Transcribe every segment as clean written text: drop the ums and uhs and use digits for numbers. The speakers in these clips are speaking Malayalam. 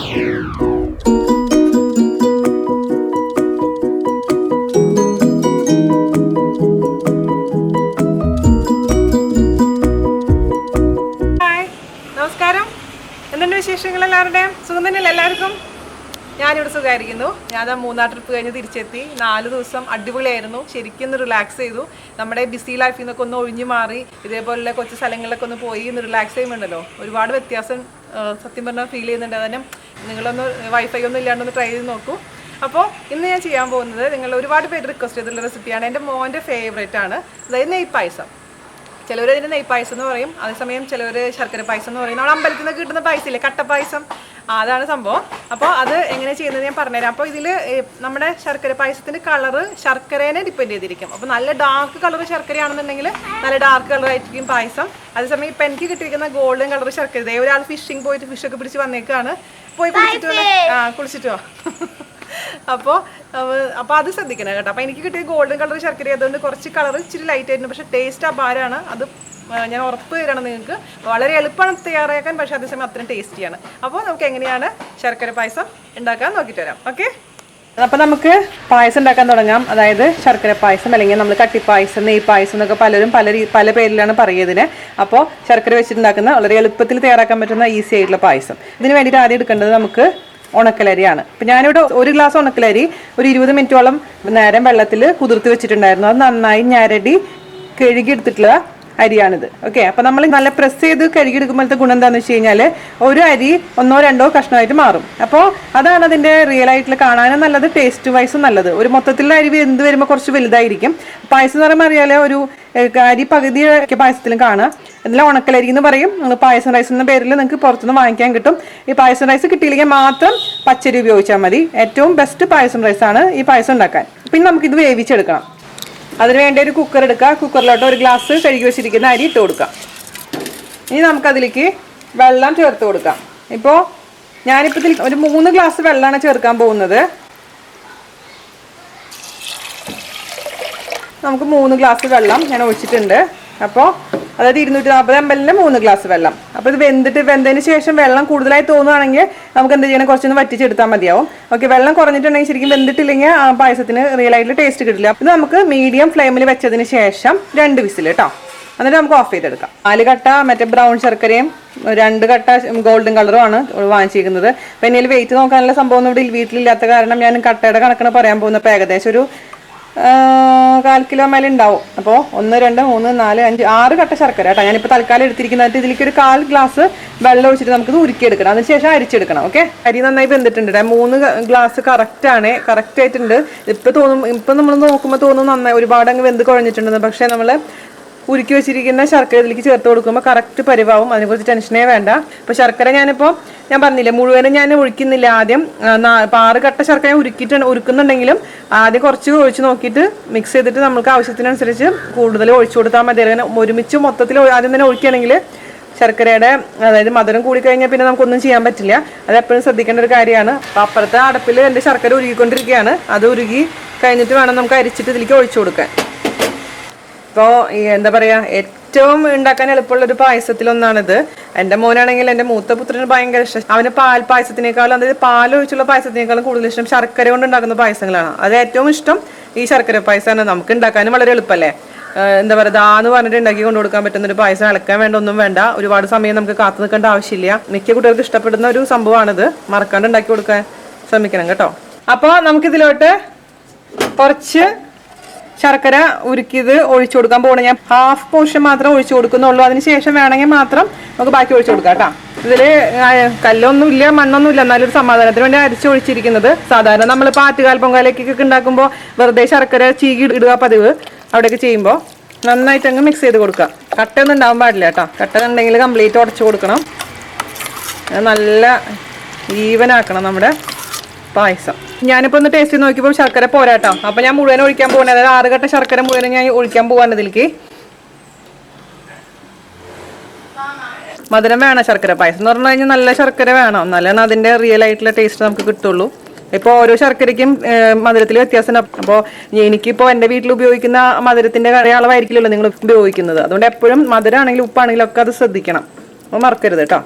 നമസ്കാരം. എന്തുണ്ട് വിശേഷങ്ങൾ? എല്ലാവരുടെയും സുഖം തന്നെയല്ലേ എല്ലാവർക്കും? ഞാനിവിടെ സുഖമായിരിക്കുന്നു. ഞാൻ മൂന്നാർ ട്രിപ്പ് കഴിഞ്ഞ് തിരിച്ചെത്തി. 4 ദിവസം അടിപൊളിയായിരുന്നു. ശരിക്കും ഒന്ന് റിലാക്സ് ചെയ്തു. നമ്മുടെ ബിസി ലൈഫിൽ നിന്നൊക്കെ ഒന്ന് ഒഴിഞ്ഞു മാറി ഇതേപോലെ കുറച്ച് സ്ഥലങ്ങളിലൊക്കെ ഒന്ന് പോയി ഒന്ന് റിലാക്സ് ചെയ്യുന്നുണ്ടല്ലോ, ഒരുപാട് വ്യത്യാസം സത്യം പറഞ്ഞാൽ ഫീൽ ചെയ്യുന്നുണ്ട്. അതിനും നിങ്ങളൊന്ന് വൈഫൈ ഒന്നും ഇല്ലാണ്ടൊന്ന് ട്രൈ ചെയ്ത് നോക്കൂ. അപ്പോൾ ഇന്ന് ഞാൻ ചെയ്യാൻ പോകുന്നത്, നിങ്ങൾ ഒരുപാട് പേര് റിക്വസ്റ്റ് ചെയ്തിട്ടുള്ള റെസിപ്പിയാണ്. എൻ്റെ മോൻ്റെ ഫേവറേറ്റ് ആണ്. അതായത് നെയ്പായസം. ചിലവർ അതിന് നെയ്പായസം എന്ന് പറയും, അതേസമയം ചിലവർ ശർക്കര പായസം എന്ന് പറയും. നമ്മൾ അമ്പലത്തിൽ നിന്ന് കിട്ടുന്ന പായസമില്ലേ, കട്ടപ്പായസം, അതാണ് സംഭവം. അപ്പോൾ അത് എങ്ങനെ ചെയ്യുന്നത് ഞാൻ പറഞ്ഞുതരാം. അപ്പോൾ ഇതിൽ നമ്മുടെ ശർക്കര പായസത്തിൻ്റെ കളറ് ശർക്കരേനെ ഡിപ്പെൻഡ് ചെയ്തിരിക്കും. അപ്പോൾ നല്ല ഡാർക്ക് കളർ ശർക്കരയാണെന്നുണ്ടെങ്കിൽ നല്ല ഡാർക്ക് കളറായിരിക്കും പായസം. അതേസമയം ഇപ്പം എനിക്ക് കിട്ടിയിരിക്കുന്ന ഗോൾഡൻ കളർ ശർക്കര. ഇതേ ഒരാൾ ഫിഷിങ് പോയിട്ട് ഫിഷൊക്കെ പിടിച്ച് വന്നേക്കാണ്. പോയി കുളിച്ചിട്ട് വാ. അപ്പോൾ അത് ശ്രദ്ധിക്കണം കേട്ടോ. അപ്പോൾ എനിക്ക് കിട്ടിയ ഗോൾഡൻ കളർ ശർക്കര, അതുകൊണ്ട് കുറച്ച് കളർ ഇച്ചിരി ലൈറ്റ് ആയിരുന്നു, പക്ഷേ ടേസ്റ്റ് അപാരമാണ്. അത് ഞാൻ ഉറപ്പ് തരണം നിങ്ങൾക്ക്. വളരെ എളുപ്പമാണ് തയ്യാറാക്കാൻ, പക്ഷേ അതേസമയം അത്രയും ടേസ്റ്റിയാണ്. അപ്പോൾ നമുക്ക് എങ്ങനെയാണ് ശർക്കര പായസം ഉണ്ടാക്കാൻ നോക്കിയിട്ട് വരാം. ഓക്കെ, അപ്പോൾ നമുക്ക് പായസം ഉണ്ടാക്കാൻ തുടങ്ങാം. അതായത് ശർക്കര പായസം, അല്ലെങ്കിൽ നമ്മൾ കട്ടിപ്പായസം, നെയ് പായസം എന്നൊക്കെ പലരും പല പേരിലാണ് പറയുന്നതിന്. അപ്പോൾ ശർക്കര വെച്ചിട്ടുണ്ടാക്കുന്ന വളരെ എളുപ്പത്തിൽ തയ്യാറാക്കാൻ പറ്റുന്ന ഈസി ആയിട്ടുള്ള പായസം. ഇതിന് വേണ്ടിയിട്ട് ആദ്യം എടുക്കേണ്ടത് നമുക്ക് ഉണക്കലരിയാണ്. അപ്പം ഞാനിവിടെ 1 ഗ്ലാസ് ഉണക്കലരി ഒരു 20 മിനിറ്റോളം നേരം വെള്ളത്തിൽ കുതിർത്ത് വെച്ചിട്ടുണ്ടായിരുന്നു. അത് നന്നായി ഞരടി കഴുകിയെടുത്തിട്ടുള്ള അരിയാണിത്. ഓക്കെ, അപ്പം നമ്മൾ നല്ല പ്രസ് ചെയ്ത് കഴുകിയെടുക്കുമ്പോഴത്തെ ഗുണം എന്താണെന്ന് വെച്ച് കഴിഞ്ഞാൽ ഒരു അരി 1-2 കഷ്ണമായിട്ട് മാറും. അപ്പോൾ അതാണ് അതിൻ്റെ റിയൽ ആയിട്ടുള്ള കാണാനും നല്ലത്, ടേസ്റ്റ് വൈസും നല്ലത്. ഒരു മൊത്തത്തിലുള്ള അരി എന്ത് വരുമ്പോൾ കുറച്ച് വലുതായിരിക്കും. പായസം എന്ന് പറയുമ്പോൾ അറിയാലോ, ഒരു അരി പകുതി പായസത്തിലും കാണുക. എല്ലാം ഉണക്കലരി എന്ന് പറയും. പായസം റൈസ് എന്ന പേരിൽ നിങ്ങൾക്ക് പുറത്തുനിന്ന് വാങ്ങിക്കാൻ കിട്ടും. ഈ പായസം റൈസ് കിട്ടിയില്ലെങ്കിൽ മാത്രം പച്ചരി ഉപയോഗിച്ചാൽ മതി. ഏറ്റവും ബെസ്റ്റ് പായസം റൈസാണ് ഈ പായസം ഉണ്ടാക്കാൻ. പിന്നെ നമുക്കിത് വേവിച്ചെടുക്കണം. അതിനുവേണ്ടി ഒരു കുക്കർ എടുക്കുക. കുക്കറിലോട്ട് 1 ഗ്ലാസ് കഴുകി വെച്ചിരിക്കുന്ന അരി ഇട്ട് കൊടുക്കാം. ഇനി നമുക്കതിലേക്ക് വെള്ളം ചേർത്ത് കൊടുക്കാം. ഇപ്പോൾ ഞാനിപ്പോൾ ഒരു 3 ഗ്ലാസ് വെള്ളമാണ് ചേർക്കാൻ പോകുന്നത്. നമുക്ക് 3 ഗ്ലാസ് വെള്ളം ഞാൻ ഒഴിച്ചിട്ടുണ്ട്. അപ്പോൾ അതായത് 240 ml 3 ഗ്ലാസ് വെള്ളം. അപ്പോൾ ഇത് വെന്തതിന് ശേഷം വെള്ളം കൂടുതലായി തോന്നുകയാണെങ്കിൽ നമുക്ക് എന്ത് ചെയ്യണം, കുറച്ചൊന്ന് വറ്റിച്ചെടുത്താൽ മതിയാവും. ഓക്കെ, വെള്ളം കുറഞ്ഞിട്ടുണ്ടെങ്കിൽ ശരിക്കും വെന്തിട്ടില്ലെങ്കിൽ ആ പായസത്തിന് റിയൽ ആയിട്ടുള്ള ടേസ്റ്റ് കിട്ടില്ല. ഇത് നമുക്ക് മീഡിയം ഫ്ലെയിമിൽ വെച്ചതിന് ശേഷം 2 വിസിൽ കേട്ടോ. എന്നിട്ട് നമുക്ക് ഓഫ് ചെയ്തെടുക്കാം. 4 കട്ട മറ്റേ ബ്രൗൺ ശർക്കരയും 2 കട്ട ഗോൾഡൻ കളറുമാണ് വാങ്ങിച്ചിരിക്കുന്നത്. അപ്പോൾ എന്നിൽ വെയിറ്റ് നോക്കാനുള്ള സംഭവം ഒന്നും ഇവിടെ വീട്ടിലില്ലാത്ത കാരണം ഞാൻ കട്ടയുടെ കണക്കാണ് പറയാൻ പോകുന്നത്. അപ്പോൾ ഏകദേശം ഒരു 1/4 കിലോ മേലെ ഉണ്ടാവും. അപ്പോൾ 1, 2, 3, 4, 5, 6 കട്ട ശർക്കര കേട്ടോ ഞാനിപ്പോൾ തൽക്കാലം എടുത്തിരിക്കുന്നത്. ഇതിലേക്ക് ഒരു 1/4 ഗ്ലാസ് വെള്ളം ഒഴിച്ചിട്ട് നമുക്കിത് ഉരുക്കിയെടുക്കണം. അതിനുശേഷം അരിച്ചെടുക്കണം. ഓക്കെ, അരി നന്നായി വെന്തിട്ടുണ്ട്. 3 ഗ്ലാസ് കറക്റ്റ് ആയിട്ടുണ്ട്. ഇപ്പം നമ്മൾ നോക്കുമ്പോൾ തോന്നും നന്നായി ഒരുപാട് അങ്ങ് വെന്ത് കുഴഞ്ഞിട്ടുണ്ടെന്ന്. പക്ഷേ നമ്മൾ ഉരുക്കി വെച്ചിരിക്കുന്ന ശർക്കര ഇതിലേക്ക് ചേർത്ത് കൊടുക്കുമ്പോൾ കറക്റ്റ് പരിവാവും. അതിനെക്കുറിച്ച് ടെൻഷനേ വേണ്ട. ഇപ്പോൾ ശർക്കര ഞാൻ പറഞ്ഞില്ലേ, മുഴുവനും ഞാൻ ഒഴിക്കുന്നില്ല. ആദ്യം 6 കട്ട ശർക്കര ഉരുക്കുന്നുണ്ടെങ്കിലും ആദ്യം കുറച്ച് ഒഴിച്ച് നോക്കിയിട്ട് മിക്സ് ചെയ്തിട്ട് നമുക്ക് ആവശ്യത്തിനനുസരിച്ച് കൂടുതൽ ഒഴിച്ചു കൊടുത്താൽ മതി. അങ്ങനെ ഒരുമിച്ച് മൊത്തത്തിൽ ആദ്യം തന്നെ ഒഴിക്കുകയാണെങ്കിൽ ശർക്കരയുടെ അതായത് മധുരം കൂടിക്കഴിഞ്ഞാൽ പിന്നെ നമുക്കൊന്നും ചെയ്യാൻ പറ്റില്ല. അത് എപ്പോഴും ശ്രദ്ധിക്കേണ്ട ഒരു കാര്യമാണ്. അപ്പോൾ അപ്പുറത്തെ അടുപ്പിൽ എൻ്റെ ശർക്കര ഉരുകിക്കൊണ്ടിരിക്കുകയാണ്. അത് ഉരുകി കഴിഞ്ഞിട്ട് വേണം നമുക്ക് അരിച്ചിട്ട് ഇതിലേക്ക് ഒഴിച്ചു കൊടുക്കാൻ. ഇപ്പോൾ എന്താ പറയുക, ഏറ്റവും ഉണ്ടാക്കാൻ എളുപ്പമുള്ളൊരു പായസത്തിലൊന്നാണിത്. എൻ്റെ മോനാണെങ്കിൽ, എൻ്റെ മൂത്ത പുത്രന് ഭയങ്കര ഇഷ്ടം. അവന് പാൽ പായസത്തിനേക്കാളും, അതായത് പാലൊഴിച്ചുള്ള പായസത്തിനേക്കാളും കൂടുതൽ ഇഷ്ടം ശർക്കര കൊണ്ട് ഉണ്ടാക്കുന്ന പായസങ്ങളാണ്. അത് ഏറ്റവും ഇഷ്ടം ഈ ശർക്കര പായസമാണ്. നമുക്ക് ഉണ്ടാക്കാനും വളരെ എളുപ്പമല്ലേ. എന്താ പറയുക, ദാന്ന് പറഞ്ഞിട്ട് ഉണ്ടാക്കി കൊണ്ടു കൊടുക്കാൻ പറ്റുന്നൊരു പായസം. ഇളക്കാൻ വേണ്ട, ഒന്നും വേണ്ട. ഒരുപാട് സമയം നമുക്ക് കാത്തു നിൽക്കേണ്ട ആവശ്യമില്ല. മിക്ക കുട്ടികൾക്ക് ഇഷ്ടപ്പെടുന്ന ഒരു സംഭവമാണിത്. മറക്കാണ്ട് ഉണ്ടാക്കി കൊടുക്കാൻ ശ്രമിക്കണം കേട്ടോ. അപ്പോൾ നമുക്കിതിലോട്ട് കുറച്ച് ശർക്കര ഉരുക്കിയത് ഒഴിച്ചു കൊടുക്കാൻ പോകണം. ഞാൻ ഹാഫ് പോർഷൻ മാത്രം ഒഴിച്ചു കൊടുക്കുന്നുള്ളൂ. അതിനുശേഷം വേണമെങ്കിൽ മാത്രം നമുക്ക് ബാക്കി ഒഴിച്ചു കൊടുക്കാം കേട്ടോ. ഇതിൽ കല്ലൊന്നും ഇല്ല, മണ്ണൊന്നും ഇല്ല, എന്നാലും ഒരു സമാധാനത്തിന് വേണ്ടി അരിച്ചൊഴിച്ചിരിക്കുന്നത്. സാധാരണ നമ്മൾ ആറ്റുകാൽ പൊങ്കാലയ്ക്കൊക്കെ ഉണ്ടാക്കുമ്പോൾ വെറുതെ ശർക്കര ചീകി ഇടുക പതിവ്. അവിടെയൊക്കെ ചെയ്യുമ്പോൾ നന്നായിട്ട് അങ്ങ് മിക്സ് ചെയ്ത് കൊടുക്കുക. കട്ടയൊന്നും ഉണ്ടാവാൻ പാടില്ല കേട്ടോ. കട്ട ഉണ്ടെങ്കിൽ കംപ്ലീറ്റ് ഉടച്ചു കൊടുക്കണം. നല്ല ഈവനാക്കണം നമ്മുടെ പായസം. ഞാനിപ്പോൾ ഒന്ന് ടേസ്റ്റ് ചെയ്ത് നോക്കിയപ്പോൾ ശർക്കര പോരാട്ടോ. അപ്പം ഞാൻ മുഴുവൻ ഒഴിക്കാൻ പോകുന്നത്, അതായത് 6 കട്ട ശർക്കര മുഴുവൻ ഞാൻ ഒഴിക്കാൻ പോകാൻ. ഇതിലേക്ക് മധുരം വേണം. ശർക്കര പായസം എന്ന് പറഞ്ഞു കഴിഞ്ഞാൽ നല്ല ശർക്കര വേണം, എന്നാലാണ് അതിൻ്റെ റിയൽ ആയിട്ടുള്ള ടേസ്റ്റ് നമുക്ക് കിട്ടുള്ളൂ. ഇപ്പോൾ ഓരോ ശർക്കരയ്ക്കും മധുരത്തിൽ വ്യത്യാസം. അപ്പോൾ എനിക്കിപ്പോൾ എൻ്റെ വീട്ടിൽ ഉപയോഗിക്കുന്ന മധുരത്തിൻ്റെ അളവായിരിക്കില്ലല്ലോ നിങ്ങൾ ഉപയോഗിക്കുന്നത്. അതുകൊണ്ട് എപ്പോഴും മധുരമാണെങ്കിലും ഉപ്പാണെങ്കിലും ഒക്കെ അത് ശ്രദ്ധിക്കണം. അപ്പോൾ മറക്കരുത് കേട്ടോ.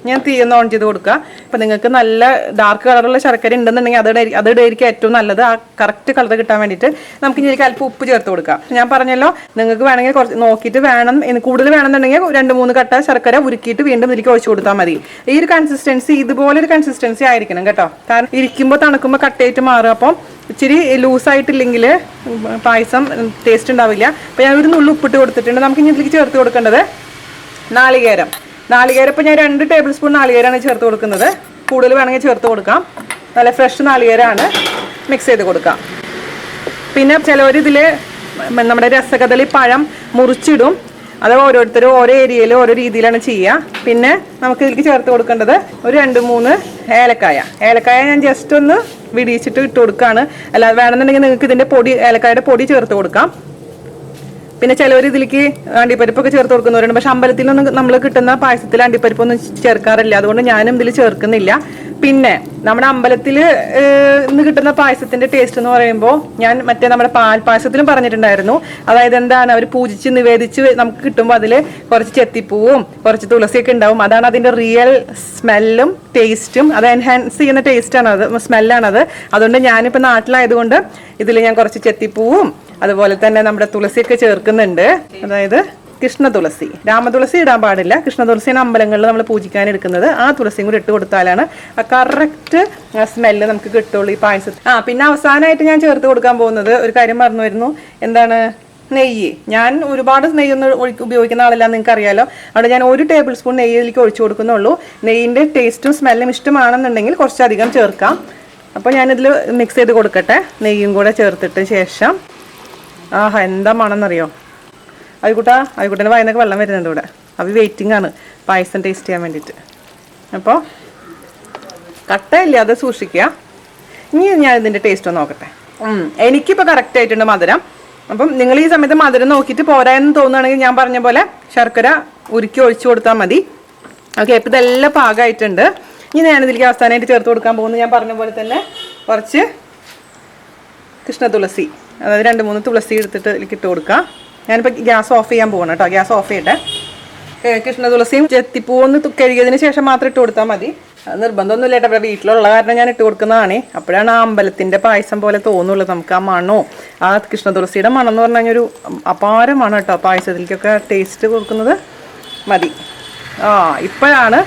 ഞാൻ തീ ഒന്ന് ഓൺ ചെയ്ത് കൊടുക്കുക. അപ്പം നിങ്ങൾക്ക് നല്ല ഡാർക്ക് കളറുള്ള ശർക്കര ഉണ്ടെന്നുണ്ടെങ്കിൽ അതിടായിരിക്കും ഏറ്റവും നല്ലത്. ആ കറക്റ്റ് കളർ കിട്ടാൻ വേണ്ടിയിട്ട് നമുക്ക് ഇനി അല്പം ഉപ്പ് ചേർത്ത് കൊടുക്കാം. ഞാൻ പറഞ്ഞല്ലോ നിങ്ങൾക്ക് വേണമെങ്കിൽ കുറച്ച് നോക്കിയിട്ട് വേണം, കൂടുതൽ വേണമെന്നുണ്ടെങ്കിൽ 2-3 കട്ട ശർക്കര ഉരുക്കിയിട്ട് വീണ്ടും ഇതിലേക്ക് ഒഴിച്ചു കൊടുത്താൽ മതി. ഈ ഒരു കൺസിസ്റ്റൻസി ഇതുപോലൊരു കൺസിസ്റ്റൻസി ആയിരിക്കണം കേട്ടോ. കാരണം ഇരിക്കുമ്പോൾ തണുക്കുമ്പോൾ കട്ടയായിട്ട് മാറും. അപ്പം ഇച്ചിരി ലൂസായിട്ടില്ലെങ്കിൽ പായസം ടേസ്റ്റ് ഉണ്ടാവില്ല. അപ്പോൾ ഞാൻ ഒരു നുള്ളു ഉപ്പിട്ട് കൊടുത്തിട്ടുണ്ട്. നമുക്ക് ഇനി ഇതിലേക്ക് ചേർത്ത് കൊടുക്കേണ്ടത് നാളികേരം. ഇപ്പം ഞാൻ 2 ടേബിൾ സ്പൂൺ നാളികേരമാണ് ചേർത്ത് കൊടുക്കുന്നത്. കൂടുതൽ വേണമെങ്കിൽ ചേർത്ത് കൊടുക്കാം. നല്ല ഫ്രഷ് നാളികേരമാണ്. മിക്സ് ചെയ്ത് കൊടുക്കാം. പിന്നെ ചിലവർ ഇതിൽ നമ്മുടെ രസകദളി പഴം മുറിച്ചിടും. അത് ഓരോരുത്തരും ഓരോ ഏരിയയിൽ ഓരോ രീതിയിലാണ് ചെയ്യുക. പിന്നെ നമുക്ക് ഇതിലേക്ക് ചേർത്ത് കൊടുക്കേണ്ടത് ഒരു 2-3 ഏലക്കായ ഞാൻ ജസ്റ്റ് ഒന്ന് വിടിയിച്ചിട്ട് ഇട്ട് കൊടുക്കുകയാണ്. അല്ലാതെ വേണമെന്നുണ്ടെങ്കിൽ നിങ്ങൾക്ക് ഇതിൻ്റെ ഏലക്കായുടെ പൊടി ചേർത്ത് കൊടുക്കാം. പിന്നെ ചിലവർ ഇതിലേക്ക് അണ്ടിപ്പരിപ്പൊക്കെ ചേർത്ത് കൊടുക്കുന്നവരുണ്ട്. പക്ഷെ അമ്പലത്തിലൊന്നും നമ്മൾ കിട്ടുന്ന പായസത്തിൽ അണ്ടിപ്പരിപ്പൊന്നും ചേർക്കാറില്ല. അതുകൊണ്ട് ഞാനും ഇതിൽ ചേർക്കുന്നില്ല. പിന്നെ നമ്മുടെ അമ്പലത്തിൽ നിന്ന് കിട്ടുന്ന പായസത്തിന്റെ ടേസ്റ്റ് എന്ന് പറയുമ്പോൾ ഞാൻ നമ്മുടെ പാൽപ്പായസത്തിലും പറഞ്ഞിട്ടുണ്ടായിരുന്നു. അതായത് എന്താണ്, അവർ പൂജിച്ച് നിവേദിച്ച് നമുക്ക് കിട്ടുമ്പോൾ അതിൽ കുറച്ച് ചെത്തിപ്പൂവും കുറച്ച് തുളസിയൊക്കെ ഉണ്ടാവും. അതാണ് അതിന്റെ റിയൽ സ്മെല്ലും ടേസ്റ്റും. അത് എൻഹാൻസ് ചെയ്യുന്ന ടേസ്റ്റാണത്, സ്മെല്ലാണത്. അതുകൊണ്ട് ഞാനിപ്പോൾ നാട്ടിലായതുകൊണ്ട് ഇതിൽ ഞാൻ കുറച്ച് ചെത്തിപ്പൂവും അതുപോലെ തന്നെ നമ്മുടെ തുളസിയൊക്കെ ചേർക്കുന്നുണ്ട്. അതായത് കൃഷ്ണ തുളസി, രാമതുളസി ഇടാൻ പാടില്ല. കൃഷ്ണ തുളസിയാണ് അമ്പലങ്ങളിൽ നമ്മൾ പൂജിക്കാൻ എടുക്കുന്നത്. ആ തുളസിയും കൂടി ഇട്ട് കൊടുത്താലാണ് ആ കറക്റ്റ് സ്മെല്ല് നമുക്ക് കിട്ടുള്ളൂ ഈ പായസത്തിൽ. പിന്നെ അവസാനമായിട്ട് ഞാൻ ചേർത്ത് കൊടുക്കാൻ പോകുന്നത് ഒരു കാര്യം പറഞ്ഞു വരുന്നു. എന്താണ്? നെയ്യ്. ഞാൻ ഒരുപാട് നെയ്യൊന്നും ഉപയോഗിക്കുന്ന ആളല്ല, നിങ്ങൾക്ക് അറിയാലോ. അവിടെ ഞാൻ 1 ടേബിൾ സ്പൂൺ നെയ്യിലേക്ക് ഒഴിച്ചു കൊടുക്കുന്നുള്ളൂ. നെയ്യിൻ്റെ ടേസ്റ്റും സ്മെല്ലും ഇഷ്ടമാണെന്നുണ്ടെങ്കിൽ കുറച്ചധികം ചേർക്കാം. അപ്പോൾ ഞാനിതിൽ മിക്സ് ചെയ്ത് കൊടുക്കട്ടെ. നെയ്യും കൂടെ ചേർത്തിട്ട് ശേഷം എന്താ മണമെന്നറിയോ? അവിക്കുട്ടൻ്റെ വായനൊക്കെ വെള്ളം വരുന്നുണ്ട് ഇവിടെ. വെയിറ്റിംഗ് ആണ് പായസം ടേസ്റ്റ് ചെയ്യാൻ വേണ്ടിയിട്ട്. അപ്പോൾ കട്ടയില്ല, അത് സൂക്ഷിക്കുക. ഇനി ഞാൻ ഇതിൻ്റെ ടേസ്റ്റ് ഒന്ന് നോക്കട്ടെ. എനിക്കിപ്പോൾ കറക്റ്റ് ആയിട്ടുണ്ട് മധുരം. അപ്പം നിങ്ങൾ ഈ സമയത്ത് മധുരം നോക്കിയിട്ട് പോരായെന്ന് തോന്നുകയാണെങ്കിൽ ഞാൻ പറഞ്ഞ പോലെ ശർക്കര ഉരുക്കി ഒഴിച്ചു കൊടുത്താൽ മതി. ഓക്കെ, ഇപ്പം ഇതെല്ലാം പാകമായിട്ടുണ്ട്. ഇനി ഞാനിതിലേക്ക് അവസാനമായിട്ട് ചേർത്ത് കൊടുക്കാൻ പോകുന്നത് ഞാൻ പറഞ്ഞ പോലെ തന്നെ കുറച്ച് കൃഷ്ണ തുളസി, അതായത് 2-3 തുളസി എടുത്തിട്ട് ഇതിലേക്ക് ഇട്ട് കൊടുക്കാം. ഞാനിപ്പോൾ ഗ്യാസ് ഓഫ് ചെയ്യാൻ പോകണം കേട്ടോ. ഗ്യാസ് ഓഫ് ചെയ്യട്ടെ. കൃഷ്ണ തുളസിയും ചെത്തിപ്പൂവൊന്ന് കഴുകിയതിന് ശേഷം മാത്രം ഇട്ട് കൊടുത്താൽ മതി. നിർബന്ധമൊന്നുമില്ല കേട്ടോ. ഇവിടെ വീട്ടിലുള്ള കാരണം ഞാൻ ഇട്ട് കൊടുക്കുന്നതാണ്. അപ്പോഴാണ് ആ അമ്പലത്തിൻ്റെ പായസം പോലെ തോന്നുള്ളൂ നമുക്ക്. ആ മണോ, ആ കൃഷ്ണ തുളസിയുടെ മണം എന്ന് പറഞ്ഞു കഴിഞ്ഞാൽ ഒരു അപാരമാണ് കേട്ടോ. പായസത്തിലേക്കൊക്കെ ടേസ്റ്റ് കൊടുക്കുന്നത് മതി. ഇപ്പോഴാണ്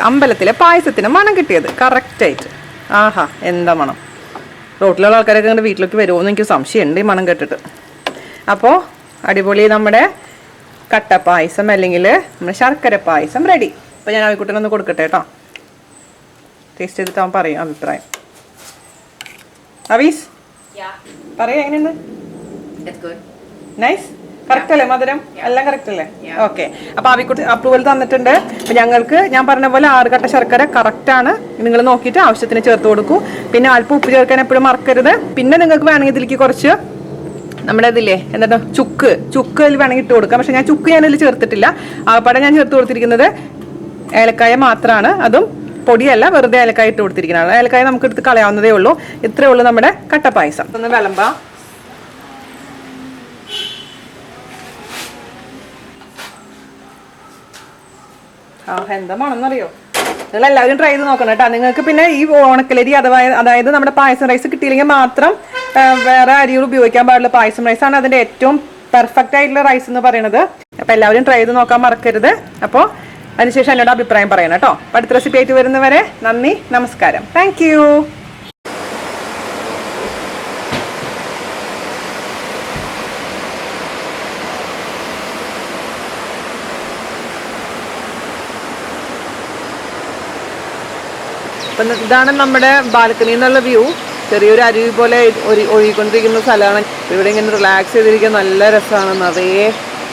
അമ്പലത്തിലെ പായസത്തിന് മണം കിട്ടിയത് കറക്റ്റായിട്ട്. എന്താ മണം! റോട്ടിലുള്ള ആൾക്കാരൊക്കെ അങ്ങനെ വീട്ടിലേക്ക് വരുമോ എന്ന് എനിക്ക് സംശയമുണ്ട് ഈ മണം കേട്ടിട്ട്. അപ്പോൾ അടിപൊളി നമ്മുടെ കട്ടപ്പായസം അല്ലെങ്കിൽ നമ്മുടെ ശർക്കര പായസം റെഡി. അപ്പോൾ ഞാൻ അവിക്കുട്ടനൊന്ന് കൊടുക്കട്ടെ കേട്ടോ. ടേസ്റ്റ് ചെയ്തിട്ട് അവൻ പറയും അഭിപ്രായം. അവീസ് പറയാ എങ്ങനെയുണ്ട്? നൈസ്. കറക്റ്റ് അല്ലേ? മധുരം എല്ലാം കറക്റ്റ് അല്ലേ? ഓക്കെ. അപ്പോൾ അവിക്കുട്ടി അപ്രൂവൽ തന്നിട്ടുണ്ട്. അപ്പം ഞങ്ങൾക്ക് ഞാൻ പറഞ്ഞ പോലെ 6 കട്ട ശർക്കര കറക്റ്റാണ്. നിങ്ങൾ നോക്കിയിട്ട് ആവശ്യത്തിന് ചേർത്ത് കൊടുക്കൂ. പിന്നെ അല്പം ഉപ്പ് ചേർക്കാൻ എപ്പോഴും മറക്കരുത്. പിന്നെ നിങ്ങൾക്ക് വേണമെങ്കിൽ ഇതിലേക്ക് കുറച്ച് നമ്മുടെ ഇതില്ലേ എന്താണ് ചുക്ക് അതിൽ വേണമെങ്കിൽ ഇട്ട് കൊടുക്കാം. പക്ഷെ ഞാൻ ചുക്ക് ഞാനതിൽ ചേർത്തിട്ടില്ല. ആകപ്പാടെ ഞാൻ ചേർത്ത് കൊടുത്തിരിക്കുന്നത് ഏലക്കായ മാത്രമാണ്. അതും പൊടിയല്ല, വെറുതെ ഏലക്കായ ഇട്ട് കൊടുത്തിരിക്കുന്നതാണ്. ഏലക്കായ നമുക്ക് എടുത്ത് കളയാവുന്നതേ ഉള്ളൂ. ഇത്രയേ ഉള്ളൂ നമ്മുടെ കട്ടപ്പായസം. ഒന്ന് വിളമ്പാം. എന്താ മണമെന്നറിയോ? നിങ്ങൾ എല്ലാവരും ട്രൈ ചെയ്ത് നോക്കണം കേട്ടോ. നിങ്ങൾക്ക് പിന്നെ ഈ ഓണക്കലരി അതായത് നമ്മുടെ പായസം റൈസ് കിട്ടിയില്ലെങ്കിൽ മാത്രം വേറെ അരികൾ ഉപയോഗിക്കാൻ പാടുള്ള പായസം റൈസാണ് അതിൻ്റെ ഏറ്റവും പെർഫെക്റ്റ് ആയിട്ടുള്ള റൈസ് എന്ന് പറയുന്നത്. അപ്പോൾ എല്ലാവരും ട്രൈ ചെയ്ത് നോക്കാൻ മറക്കരുത്. അപ്പോൾ അതിനുശേഷം എന്നോട് അഭിപ്രായം പറയണം കേട്ടോ. അടുത്ത റെസിപ്പി ആയിട്ട് വരുന്നവരെ നന്ദി, നമസ്കാരം. Thank you. അപ്പം ഇതാണ് നമ്മുടെ ബാൽക്കണിയിൽ നിന്നുള്ള വ്യൂ. ചെറിയൊരു അരുവി പോലെ ഒഴുകിക്കൊണ്ടിരിക്കുന്ന സ്ഥലമാണ്. ഇവിടെ ഇങ്ങനെ റിലാക്സ് ചെയ്തിരിക്കാൻ നല്ല രസമാണ്. നിറയെ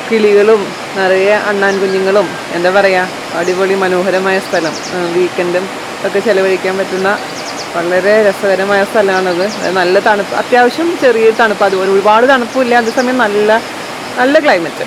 കിളികളും നിറയെ അണ്ണാൻ കുഞ്ഞുങ്ങളും, എന്താ പറയുക, അടിപൊളി മനോഹരമായ സ്ഥലം. വീക്കെൻഡും ഒക്കെ ചിലവഴിക്കാൻ പറ്റുന്ന വളരെ രസകരമായ സ്ഥലമാണത്. നല്ല തണുപ്പ്, അത്യാവശ്യം ചെറിയ തണുപ്പ്, അതുപോലെ ഒരുപാട് തണുപ്പില്ല, അതേസമയം നല്ല ക്ലൈമറ്റ്.